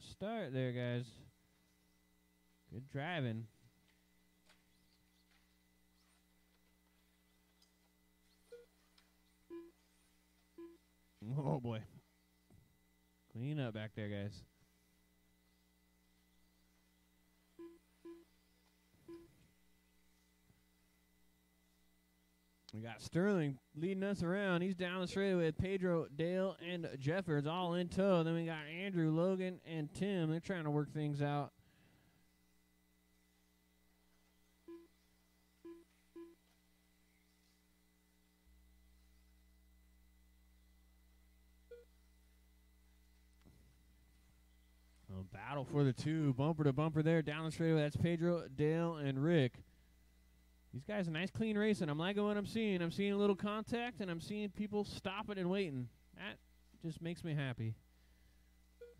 start there, guys. Good driving. Oh, boy. Clean up back there, guys. We got Sterling leading us around. He's down the straightaway with Pedro, Dale, and Jeffords all in tow. Then we got Andrew, Logan, and Tim. They're trying to work things out. A battle for the two. Bumper to bumper there. Down the straightaway. That's Pedro, Dale, and Rick. These guys are nice, clean racing. I'm liking what I'm seeing. I'm seeing a little contact, and I'm seeing people stopping and waiting. That just makes me happy.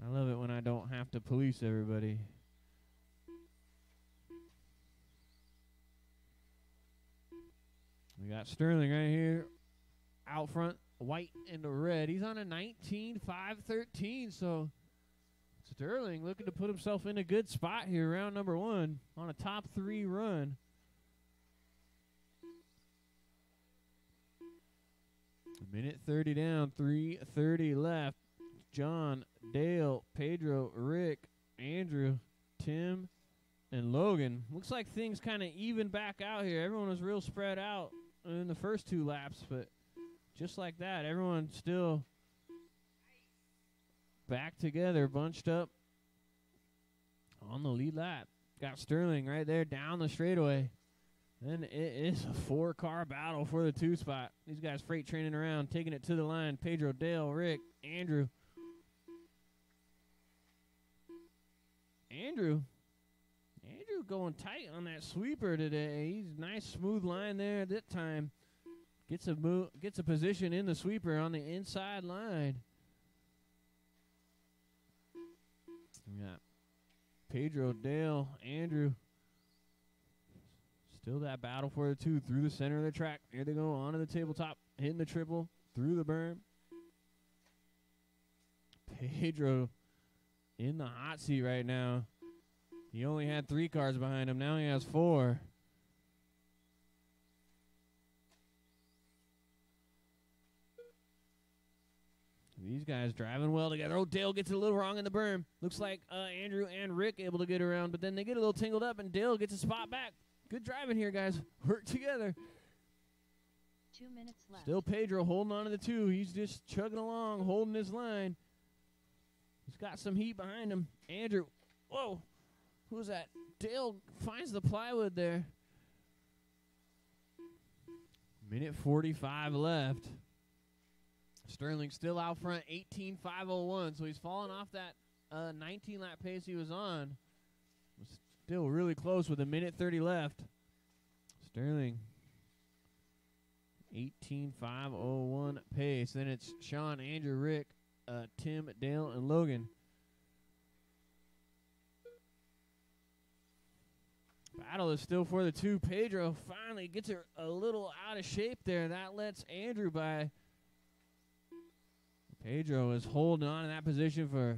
I love it when I don't have to police everybody. We got Sterling right here out front, white and red. He's on a 19.513, so Sterling looking to put himself in a good spot here, round number 1, on a top 3 run. A minute 30 down, 3:30 left. John, Dale, Pedro, Rick, Andrew, Tim, and Logan. Looks like things kind of even back out here. Everyone was real spread out in the first 2 laps, but just like that, everyone still back together, bunched up on the lead lap. Got Sterling right there down the straightaway. Then it is a 4-car battle for the 2 spot. These guys freight training around, taking it to the line. Pedro, Dale, Rick, Andrew. Andrew going tight on that sweeper today. He's nice, smooth line there at that time. Gets a position in the sweeper on the inside line. We got Pedro, Dale, Andrew. Still that battle for the 2 through the center of the track. Here they go onto the tabletop, hitting the triple through the berm. Pedro in the hot seat right now. He only had 3 cars behind him. Now he has 4. These guys driving well together. Oh, Dale gets it a little wrong in the berm. Looks like Andrew and Rick able to get around, but then they get a little tangled up, and Dale gets a spot back. Good driving here, guys. Work together. 2 minutes left. Still Pedro holding on to the 2. He's just chugging along, holding his line. He's got some heat behind him. Andrew. Whoa. Who's that? Dale finds the plywood there. Minute 45 left. Sterling still out front, 18.501. So he's falling off that 19-lap pace he was on. Still really close with a minute 30 left. Sterling, 18.501 pace. Then it's Shawn, Andrew, Rick, Tim, Dale, and Logan. Battle is still for the 2. Pedro finally gets it a little out of shape there. That lets Andrew by. Pedro is holding on in that position for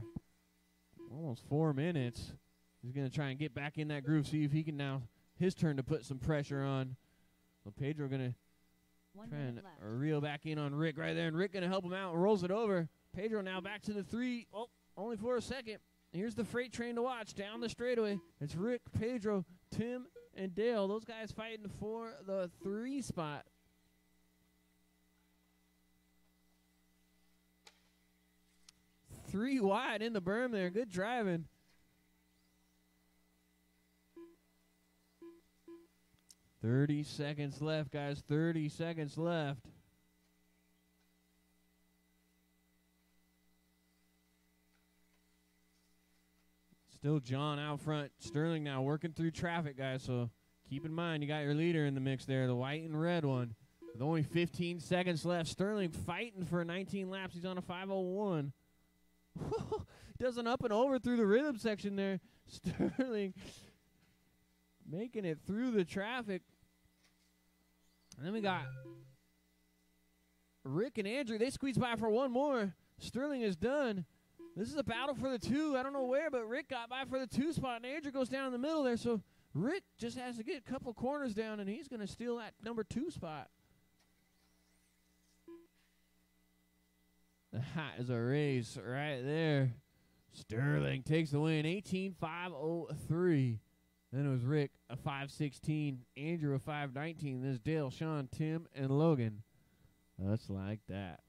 almost 4 minutes. He's going to try and get back in that groove, see if he can now, his turn to put some pressure on. So Pedro going to try and reel back in on Rick right there, and Rick going to help him out and rolls it over. Pedro now back to the 3. Oh, only for a second. Here's the freight train to watch down the straightaway. It's Rick, Pedro, Tim, and Dale. Those guys fighting for the 3 spot. Three wide in the berm there. Good driving. $30 seconds left, guys. 30 seconds left. Still John out front. Sterling now working through traffic, guys. So keep in mind, you got your leader in the mix there, the white and red one. With only 15 seconds left. Sterling fighting for 19 laps. He's on a 5:01. Does an up and over through the rhythm section there. Sterling making it through the traffic. And then we got Rick and Andrew. They squeeze by for one more. Sterling is done. This is a battle for the 2. I don't know where, but Rick got by for the 2 spot, and Andrew goes down in the middle there. So Rick just has to get a couple corners down, and he's going to steal that number 2 spot. That is a race right there. Sterling takes the win, 18.503. Then it was Rick, a 5.16. Andrew, a 5.19. This is Dale, Shawn, Tim, and Logan. Just like that.